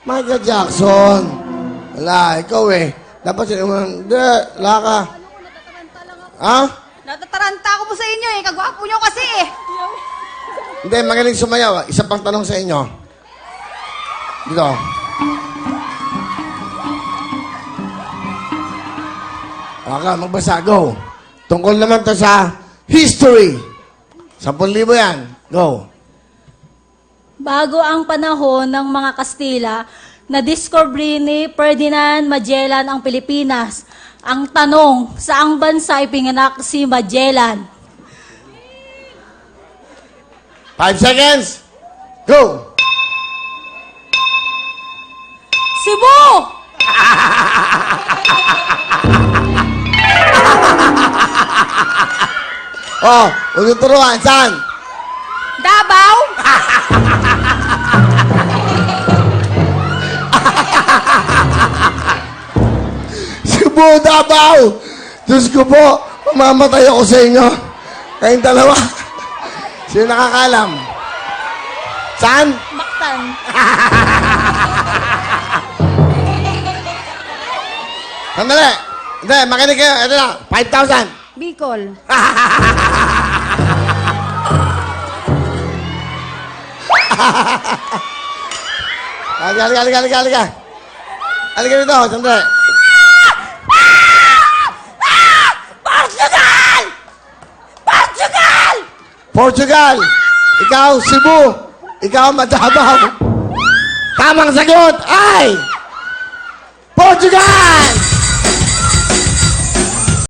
Michael Jackson. Wala, ikaw eh. Dapat sila, hindi, wala ka. Ha? Natataranta ako po sa inyo eh. Kagwapo nyo kasi eh. Hindi, magaling sumayaw. Isa pang tanong sa inyo. Dito. Okay, magbasa. Go. Tungkol naman to sa history. 10,000 yan. Go. Bago ang panahon ng mga Kastila, na-discovery ni Ferdinand Magellan ang Pilipinas. Ang tanong, saang bansa ipinganak si Magellan? 5 seconds. Go. Cebu! Oh, ututuruan. Saan? Davao? Cebu, Davao. Diyos ko po, mamamatay ako sa inyo. Kayong dalawa. Sino nakakalam? Saan? Mactan. Sandali. Hindi, makinig kayo. Ito na, 5,000. Bicol. Halika. Halika dito, sandali. Portugal! Portugal! Portugal. Ikaw, Cebu. Ikaw, Davao. Tamang sagot ay Portugal!